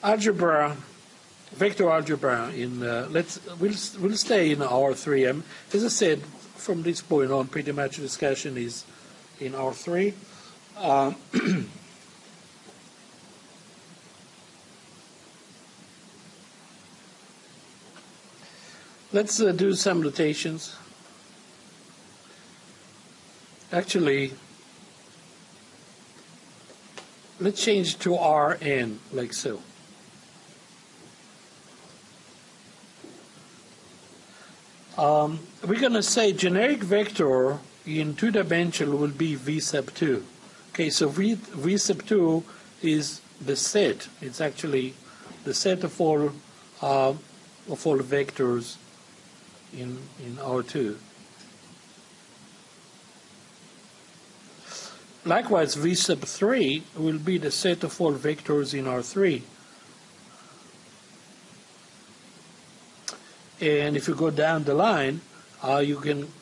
algebra, vector algebra in we'll stay in R3. As I said, from this point on, pretty much the discussion is in R3. Let's do some notations. Actually, let's change to Rn, like so. We're going to say generic vector in 2-dimensional will be V sub 2. Okay, so V sub 2 is the set. It's actually the set of all vectors in R2. Likewise, V sub 3 will be the set of all vectors in R3. And if you go down the line, you can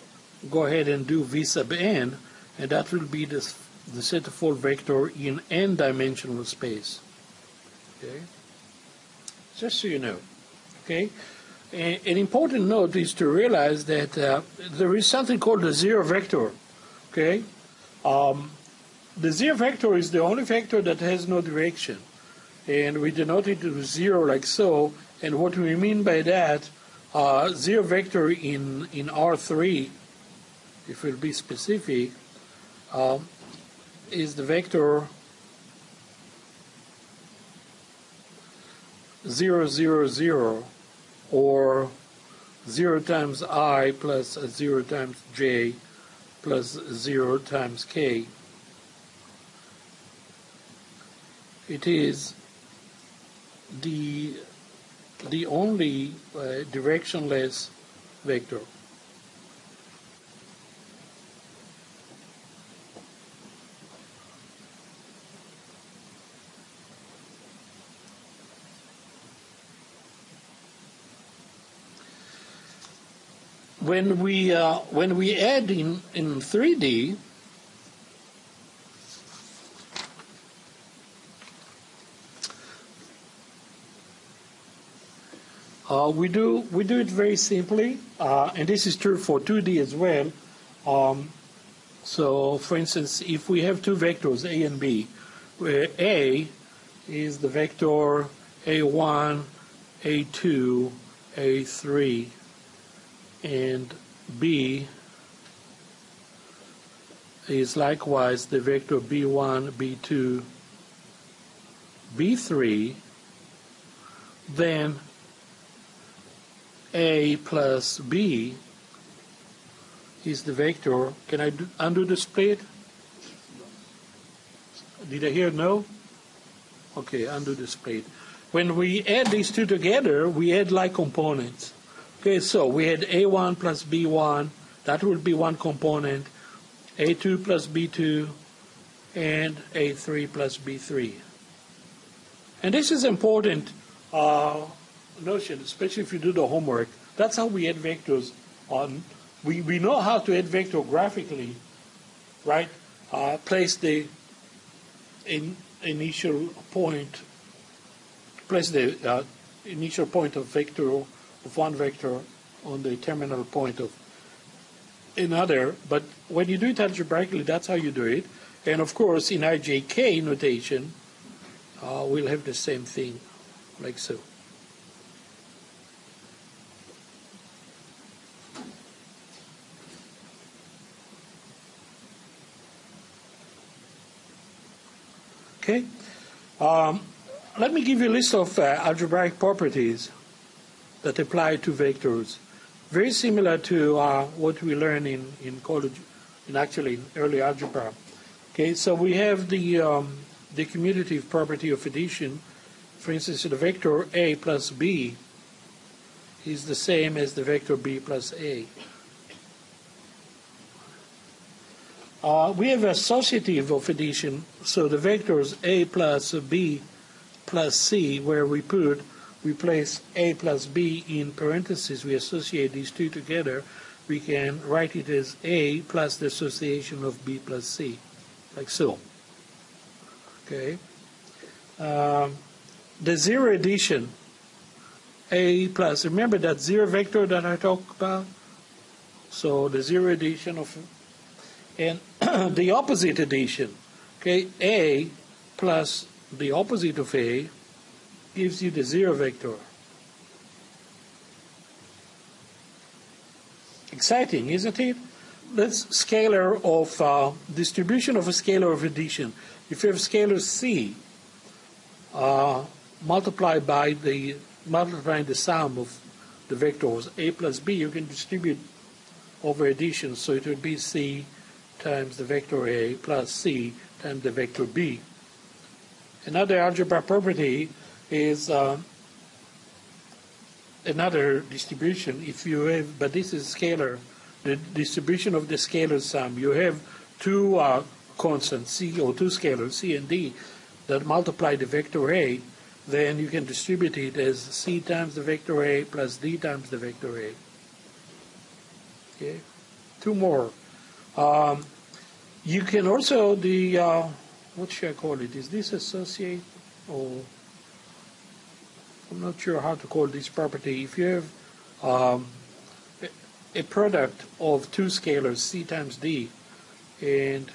go ahead and do V sub n, and that will be the set of all vector in n-dimensional space. Okay, just so you know. Okay, an important note is to realize that there is something called the zero vector. Okay, the zero vector is the only vector that has no direction, and we denote it with 0 like so. And what we mean by that, zero vector in R3, if we'll be specific, is the vector 0, 0, 0, or 0 times I plus 0 times j plus 0 times k. It is the only directionless vector. When we add in 3D, we do it very simply, and this is true for 2D as well. So, for instance, if we have two vectors A and B, where A is the vector A1, A2, A3, and B is likewise the vector B1, B2, B3, then A plus B is the vector. Can I undo the split? Did I hear no? Okay, undo the split. When we add these two together, we add like components. Okay, so we had A1 plus B1, that will be one component, A2 plus B2, and A3 plus B3. And this is important notion, especially if you do the homework. That's how we add vectors. We know how to add vector graphically, right? Place the initial point, place the initial point of one vector on the terminal point of another. But when you do it algebraically, that's how you do it. And of course, in IJK notation, we'll have the same thing, like so. Okay, let me give you a list of algebraic properties that apply to vectors, very similar to what we learned in college, and actually in early algebra. Okay, so we have the commutative property of addition. For instance, the vector A plus B is the same as the vector B plus A. We have associative of addition, so the vectors A plus B plus C, where we place A plus B in parentheses, we associate these two together, we can write it as A plus the association of B plus C, like so. Okay. the zero addition, A plus, remember that zero vector that I talked about? So the zero addition of, and the opposite addition, okay, A plus the opposite of A gives you the zero vector. Exciting, isn't it? That's scalar of distribution of a scalar of addition. If you have scalar C, multiplied by multiplying the sum of the vectors A plus B, you can distribute over addition, so it would be C times the vector A plus C times the vector B. Another algebra property is another distribution. If you have, but this is scalar, the distribution of the scalar sum. You have two constants, C, or two scalars, C and D, that multiply the vector A, then you can distribute it as C times the vector A plus D times the vector A. Okay, two more. You can also, what should I call it? Is this associate, or I'm not sure how to call this property. If you have a product of two scalars, C times D, and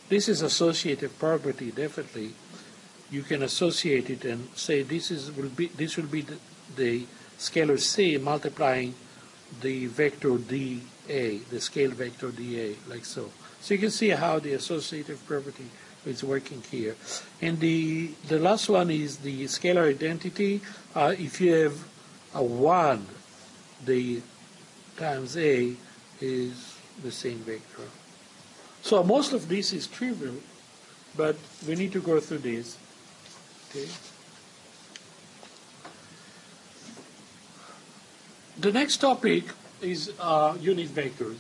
this is associative property, definitely. You can associate it and say this will be the scalar C multiplying the vector dA, the scale vector dA, like so. So you can see how the associative property is working here. And the last one is the scalar identity. If you have a 1, the times A is the same vector. So most of this is trivial, but we need to go through this. Okay. The next topic is unit vectors.